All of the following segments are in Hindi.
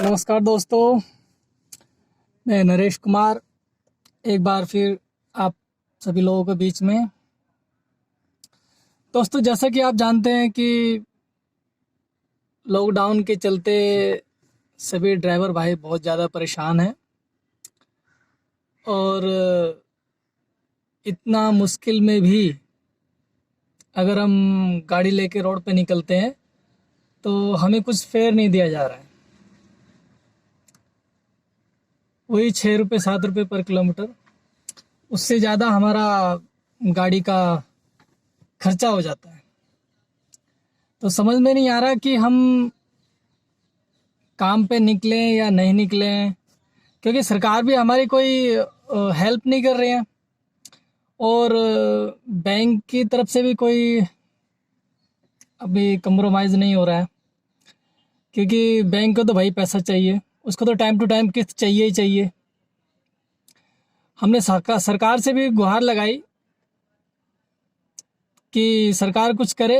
नमस्कार दोस्तों, मैं नरेश कुमार एक बार फिर आप सभी लोगों के बीच में। दोस्तों, जैसा कि आप जानते हैं कि लॉकडाउन के चलते सभी ड्राइवर भाई बहुत ज़्यादा परेशान हैं और इतना मुश्किल में भी अगर हम गाड़ी लेके रोड पे निकलते हैं तो हमें कुछ फेयर नहीं दिया जा रहा है। वही 6 रुपये 7 रुपये पर किलोमीटर, उससे ज़्यादा हमारा गाड़ी का खर्चा हो जाता है। तो समझ में नहीं आ रहा कि हम काम पे निकलें या नहीं निकलें, क्योंकि सरकार भी हमारी कोई हेल्प नहीं कर रही है और बैंक की तरफ से भी कोई अभी कंप्रोमाइज़ नहीं हो रहा है, क्योंकि बैंक को तो भाई पैसा चाहिए, उसको तो टाइम टू टाइम किस्त चाहिए ही चाहिए। हमने सरकार से भी गुहार लगाई कि सरकार कुछ करे।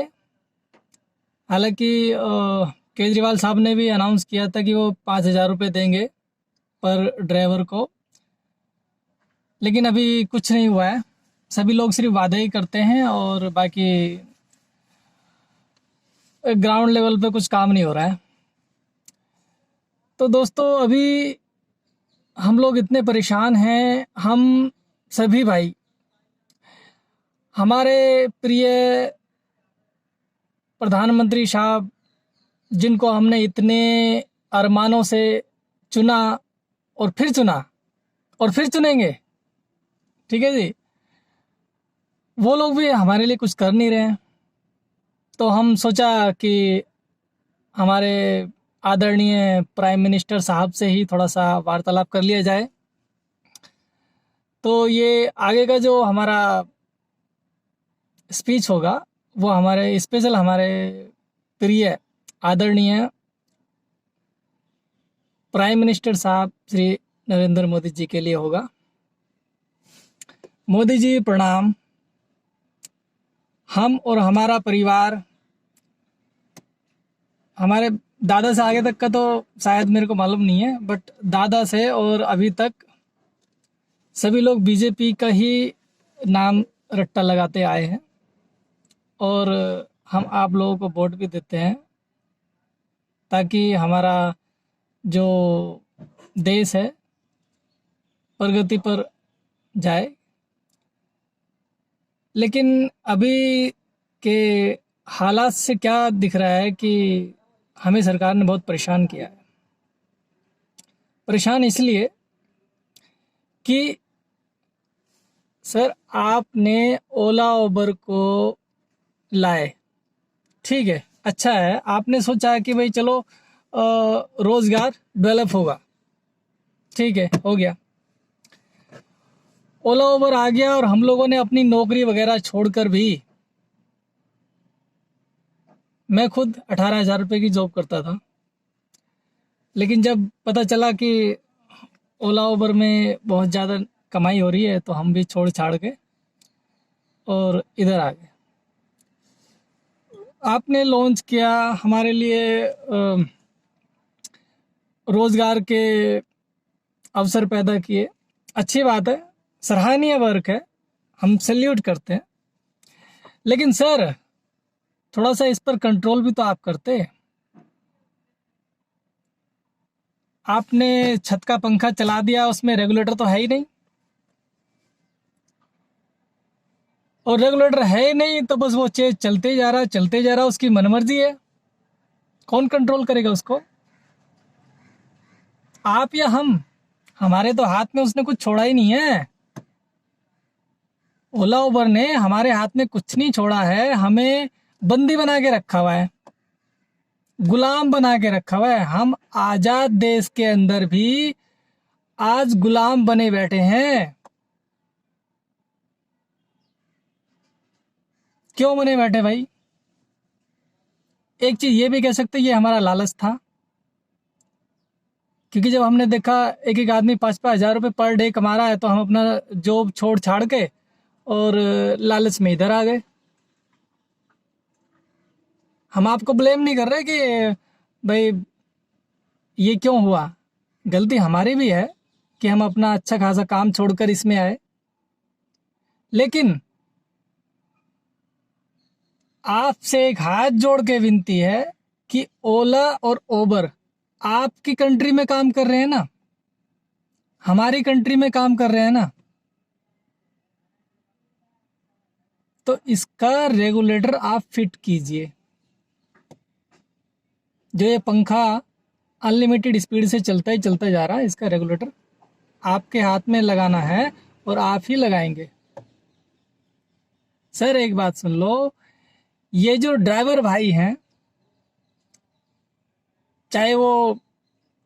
हालांकि केजरीवाल साहब ने भी अनाउंस किया था कि वो 5,000 रुपये देंगे पर ड्राइवर को, लेकिन अभी कुछ नहीं हुआ है। सभी लोग सिर्फ वादे ही करते हैं और बाकी ग्राउंड लेवल पे कुछ काम नहीं हो रहा है। तो दोस्तों, अभी हम लोग इतने परेशान हैं, हम सभी भाई, हमारे प्रिय प्रधानमंत्री साहब, जिनको हमने इतने अरमानों से चुना और फिर चुना और फिर चुनेंगे, ठीक है जी, वो लोग भी हमारे लिए कुछ कर नहीं रहे हैं। तो हम सोचा कि हमारे आदरणीय प्राइम मिनिस्टर साहब से ही थोड़ा सा वार्तालाप कर लिया जाए। तो ये आगे का जो हमारा स्पीच होगा वो हमारे स्पेशल, हमारे प्रिय आदरणीय प्राइम मिनिस्टर साहब श्री नरेंद्र मोदी जी के लिए होगा। मोदी जी प्रणाम। हम और हमारा परिवार, हमारे दादा से आगे तक का तो शायद मेरे को मालूम नहीं है, बट दादा से और अभी तक सभी लोग बीजेपी का ही नाम रट्टा लगाते आए हैं और हम आप लोगों को वोट भी देते हैं ताकि हमारा जो देश है प्रगति पर जाए। लेकिन अभी के हालात से क्या दिख रहा है कि हमें सरकार ने बहुत परेशान किया है। परेशान इसलिए कि सर, आपने ओला उबर को लाए, ठीक है, अच्छा है, आपने सोचा कि भाई चलो रोजगार डेवलप होगा, ठीक है, हो गया। ओला उबर आ गया और हम लोगों ने अपनी नौकरी वगैरह छोड़कर भी, मैं खुद 18,000 रुपये की जॉब करता था, लेकिन जब पता चला कि ओला उबर में बहुत ज़्यादा कमाई हो रही है तो हम भी छोड़ छाड़ के और इधर आ गए। आपने लॉन्च किया हमारे लिए रोज़गार के अवसर पैदा किए, अच्छी बात है, सराहनीय वर्क है, हम सैल्यूट करते हैं। लेकिन सर, थोड़ा सा इस पर कंट्रोल भी तो आप करते। आपने छत का पंखा चला दिया, उसमें रेगुलेटर तो है ही नहीं, और रेगुलेटर है ही नहीं तो बस वो चेज चलते जा रहा, चलते जा रहा, उसकी मनमर्जी है, कौन कंट्रोल करेगा उसको, आप या हम? हमारे तो हाथ में उसने कुछ छोड़ा ही नहीं है। ओला उबर ने हमारे हाथ में कुछ नहीं छोड़ा है, हमें बंदी बना के रखा हुआ है, गुलाम बना के रखा हुआ है। हम आजाद देश के अंदर भी आज गुलाम बने बैठे हैं। क्यों बने बैठे भाई? एक चीज ये भी कह सकते, ये हमारा लालच था, क्योंकि जब हमने देखा एक एक आदमी 5,000-5,000 रुपये पर डे कमा रहा है तो हम अपना जॉब छोड़ छाड़ के और लालच में इधर आ गए। हम आपको ब्लेम नहीं कर रहे कि भाई ये क्यों हुआ? गलती हमारी भी है कि हम अपना अच्छा खासा काम छोड़कर इसमें आए, लेकिन आपसे एक हाथ जोड़ के विनती है कि ओला और उबर आपकी कंट्री में काम कर रहे हैं ना, हमारी कंट्री में काम कर रहे हैं ना, तो इसका रेगुलेटर आप फिट कीजिए। जो ये पंखा अनलिमिटेड स्पीड से चलता ही चलता जा रहा है, इसका रेगुलेटर आपके हाथ में लगाना है और आप ही लगाएंगे। सर एक बात सुन लो, ये जो ड्राइवर भाई हैं, चाहे वो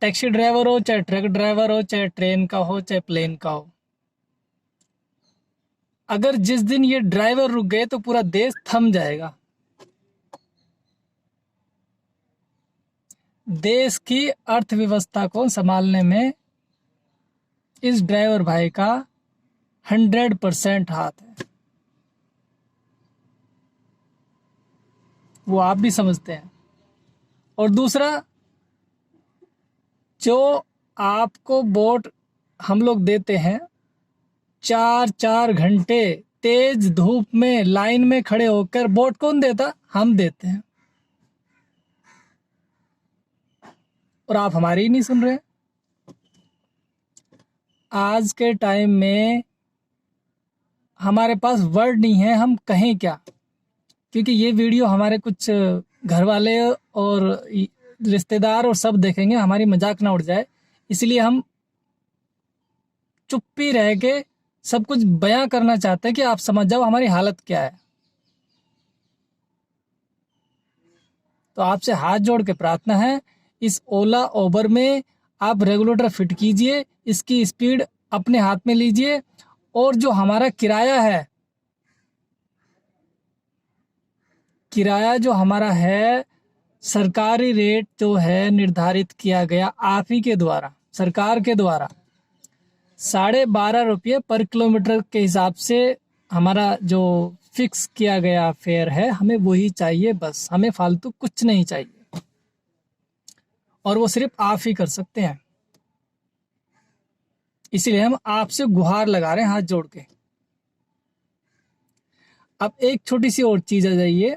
टैक्सी ड्राइवर हो, चाहे ट्रक ड्राइवर हो, चाहे ट्रेन का हो, चाहे प्लेन का हो, अगर जिस दिन ये ड्राइवर रुक गए तो पूरा देश थम जाएगा। देश की अर्थव्यवस्था को संभालने में इस ड्राइवर भाई का 100% हाथ है, वो आप भी समझते हैं। और दूसरा, जो आपको वोट हम लोग देते हैं, 4-4 घंटे तेज धूप में लाइन में खड़े होकर वोट कौन देता? हम देते हैं, और आप हमारी ही नहीं सुन रहे। आज के टाइम में हमारे पास वर्ड नहीं है, हम कहें क्या, क्योंकि ये वीडियो हमारे कुछ घर वाले और रिश्तेदार और सब देखेंगे, हमारी मजाक ना उड़ जाए, इसलिए हम चुप्पी रह के सब कुछ बयां करना चाहते हैं कि आप समझ जाओ हमारी हालत क्या है। तो आपसे हाथ जोड़ के प्रार्थना है, इस ओला उबर में आप रेगुलेटर फिट कीजिए, इसकी स्पीड अपने हाथ में लीजिए, और जो हमारा किराया जो हमारा है, सरकारी रेट जो है निर्धारित किया गया आप ही के द्वारा, सरकार के द्वारा 12.5 रुपये पर किलोमीटर के हिसाब से हमारा जो फिक्स किया गया फेयर है, हमें वही चाहिए बस, हमें फालतू कुछ नहीं चाहिए, और वो सिर्फ आप ही कर सकते हैं। इसीलिए हम आपसे गुहार लगा रहे हैं हाथ जोड़ के। अब एक छोटी सी और चीज आ जाइए,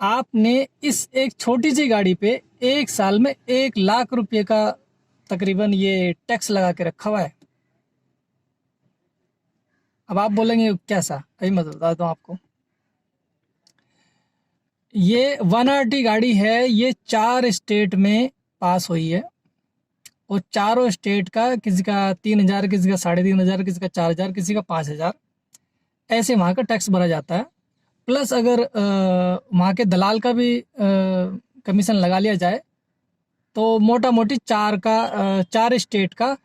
आपने इस एक छोटी सी गाड़ी पे एक साल में 1 लाख रुपए का तकरीबन ये टैक्स लगा के रखा हुआ है। अब आप बोलेंगे कैसा? अभी मैं बता दूं आपको। ये 1RT गाड़ी है, ये 4 स्टेट में पास हुई है, और चारों स्टेट का किसी का 3,000, किसी का 3,500, किसी का 4,000, किसी का 5,000, ऐसे वहाँ का टैक्स भरा जाता है। प्लस अगर वहाँ के दलाल का भी कमीशन लगा लिया जाए तो मोटा मोटी 4 स्टेट का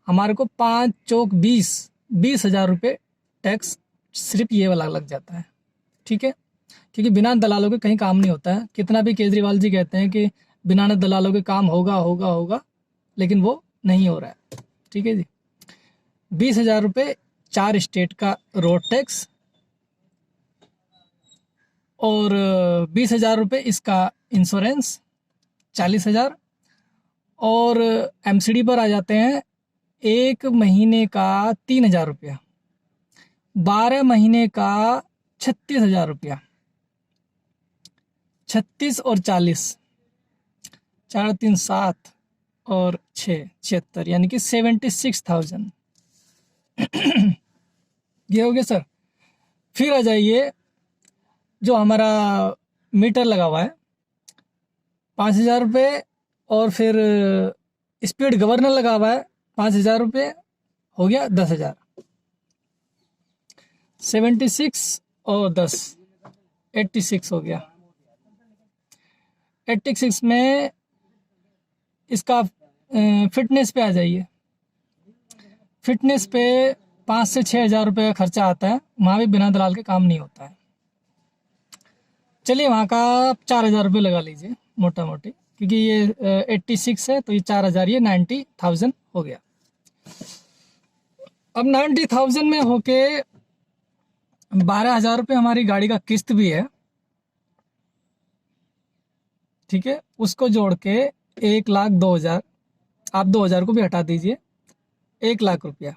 हमारे को 5 चौक 20,000 रुपये टैक्स सिर्फ ये वाला लग जाता है। ठीक है, क्योंकि बिना दलालों के कहीं काम नहीं होता है। कितना भी केजरीवाल जी कहते हैं कि बिना दलालों के काम होगा होगा होगा, लेकिन वो नहीं हो रहा है। ठीक है जी, 20,000 रुपये 4 स्टेट का रोड टैक्स, और 20,000 रुपये इसका इंश्योरेंस, 40,000, और एमसीडी पर आ जाते हैं 1 महीने का 3,000 रुपया, 12 महीने का 36,000 रुपया, 36 और 40, 4 3 7 और 6 76, यानी कि 76,000 ये हो गया सर। फिर आ जाइए, जो हमारा मीटर लगा हुआ है 5,000 रुपये, और फिर स्पीड गवर्नर लगा हुआ है 5,000 रुपये, हो गया 10,000। 76 और 10 86 हो गया। 86 में इसका फिटनेस पे आ जाइए। फिटनेस पे 5 से 6,000 रुपये का खर्चा आता है, वहाँ भी बिना दलाल के काम नहीं होता है। चलिए वहाँ का 4,000 रुपये लगा लीजिए मोटा मोटी, क्योंकि ये 86 है तो ये 4,000, ये 90,000 हो गया। अब 90,000 में होके 12,000 रुपये हमारी गाड़ी का किस्त भी है। ठीक है, उसको जोड़ के 1,02,000 आप 2,000 को भी हटा दीजिए, 1 लाख रुपया।